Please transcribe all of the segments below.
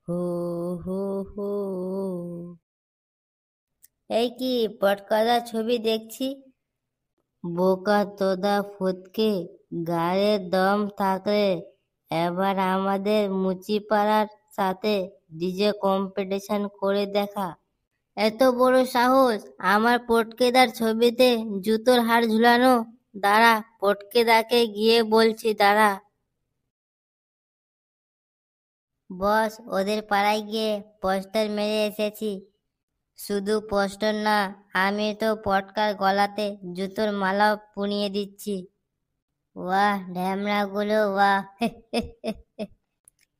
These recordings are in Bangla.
হো হো হো। এই কি পটকাদা ছবি দেখছি? বোকা তোদা ফটকে, গায়ে দম থাকলে এবার আমাদের মুচিপাড়ার সাথে ডিজে কম্পিটিশন করে দেখা। এত বড় সাহস আমার পটকেদার ছবিতে জুতোর হাড় ঝুলানো? দাঁড়া, পটকেদাকে গিয়ে বলছি, দাঁড়া। বস, ওদের পাড়ায় গিয়ে পোস্টার মেরে এসেছি। শুধু পোস্টার না, আমি তো পটকার গলাতে জুতোর মালাও পুনিয়ে দিচ্ছি। ওয়াহ ঢ্যামনা গুলো ওয়াহ।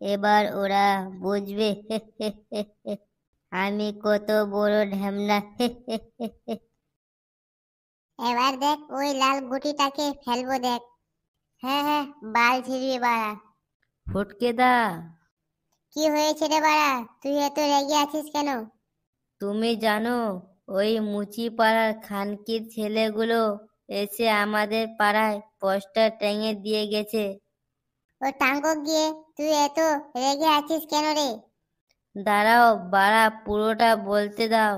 এবার ওরা বুঝবে আমি কত বড় ঢ্যামনা। এবার দেখ ওই লাল গুটিটাকে ফেলবো দেখ। হ্যাঁ হ্যাঁ, বাল ছিড়বি বাড়া। ফটকেদা, কি হয়েছে রে বাড়া, তুই এত রেগে আছিস কেন? তুমি জানো ওই মুচি পাড়ার খানকির ছেলেগুলো এসে আমাদের পাড়ায় পোস্টার টেঙে দিয়ে গেছে। ও টাঙ্গ গিয়ে, তুই এত রেগে আছিস কেন রে? দাঁড়াও বাড়া, পুরোটা বলতে দাও।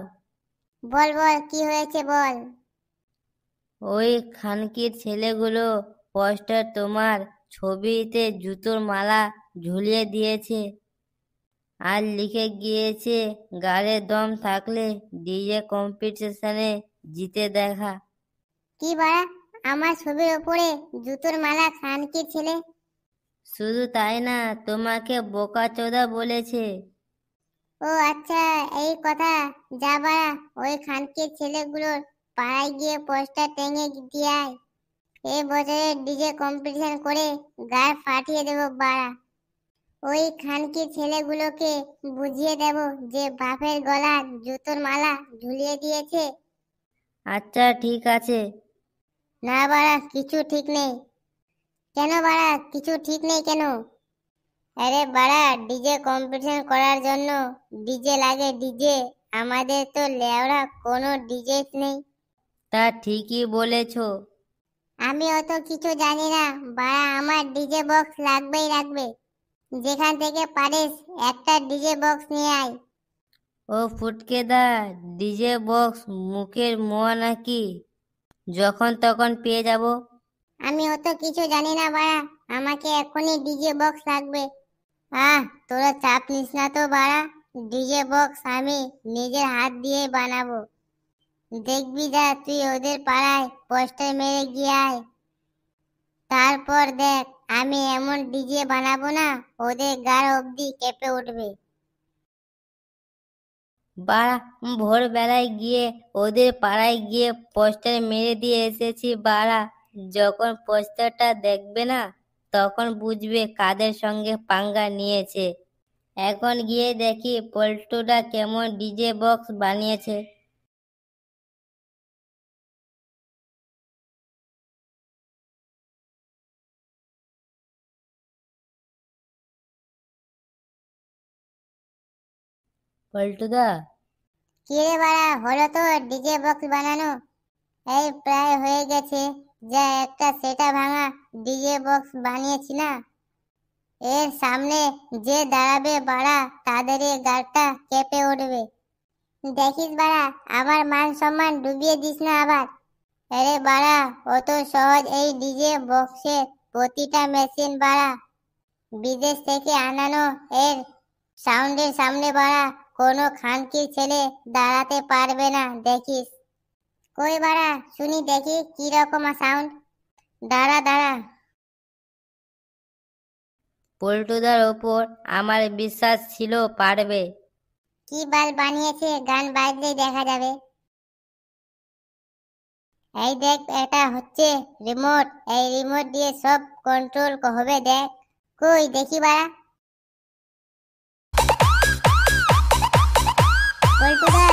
বল বল, কি হয়েছে বল। ওই খানকির ছেলেগুলো পোস্টার তোমার ছবিতে জুতোর মালা ঝুলিয়ে দিয়েছে আর লিখে গিয়েছে, গালে দম থাকলে ডিজে কম্পিটিশনে জিতে দেখা। কি বাড়া, আমার ছবির ওপরে জুতোর মালা খানকির ছেলে? শুধু তাই না, তোমাকে বোকাচোদা বলেছে। ও আচ্ছা, এই কথা। যা বাড়া, ওই খানকির ছেলেগুলোর পাড়ায় গিয়ে পোস্টার টেঙে দিয়ে আয়। এই বছরের ডিজে কম্পিটিশন করে গায়ে ফাটিয়ে দেবো বাড়া। ওই খানকির ছেলেগুলোকে বুঝিয়ে দেব যে বাপের গলার জুতোর মালা ঝুলিয়ে দিয়েছে। আচ্ছা ঠিক আছে। না বাড়া, কিছু ঠিক নেই। কেন বাড়া, কিছু ঠিক নেই কেন? আরে বাড়া, ডিজে কম্পিটিশন করার জন্য ডিজে লাগে, ডিজে। আমাদের তো লেওড়া কোনো ডিজে নেই। তা ঠিকই বলেছো। আমি অত কিছু জানি না বাড়া, আমার ডিজে বক্স লাগবেই লাগবে। যেখান থেকে পারিস একটা ডিজে বক্স নিয়ে আয়। ও ফুটকেদা, ডিজে বক্স মুখের মোয়া নাকি? যখন তখন পেয়ে যাব। আমি অত কিছু জানি না বাড়া, আমাকে এখনই ডিজে বক্স লাগবে। তোরা চাপ নিস না তো বাড়া, ডিজে বক্স আমি নিজের হাত দিয়ে বানাবো। দেখবি যা, তুই ওদের পাড়ায় পোস্টার মেরে গিয়ে আয়। তারপর দেখ, আমি এমন ডিজে বানাবো না, ওদের গাড় অবধি কেঁপে উঠবে। বাড়া, ভোরবেলায় গিয়ে ওদের পাড়ায় গিয়ে পোস্টার মেরে দিয়ে এসেছি বাড়া। যখন পোস্টারটা দেখবে না, তখন বুঝবে কাদের সঙ্গে পাঙ্গা নিয়েছে। এখন গিয়ে দেখি পল্টুটা কেমন ডিজে বক্স বানিয়েছে। পল্টুদা, কি রে বাড়া, হলো তো ডিজে বক্স বানানো? এই প্রায় হয়ে গেছে। যা, একটা সেটা ভাঙা ডিজে বক্স বানিয়েছি না, এর সামনে যে দাঁড়াবে বাড়া, তাদের এই গাড়টা কেঁপে উঠবে। দেখিস বাড়া, আমার মান সম্মান ডুবিয়ে দিস না আবার। আরে বাড়া, অত সহজ এই ডিজে বক্সের প্রতিটা মেশিন বাড়া বিদেশ থেকে আনানো। এর সাউন্ডের সামনে বাড়া কোনো খানকির ছেলে দাঁড়াতে পারবে না, দেখিস। কই বাড়া, শুনি দেখি কি রকম সাউন্ড। দাঁড়া দাঁড়া। পল্টুদার ওপর আমার বিশ্বাস ছিল পারবে। কি বাল বানিয়েছে, গান বাজলেই দেখা যাবে। এই দেখ, এটা হচ্ছে রিমোট। এই রিমোট দিয়ে সব কন্ট্রোল হবে, দেখ। কই দেখি বাড়া। পল্টুদা,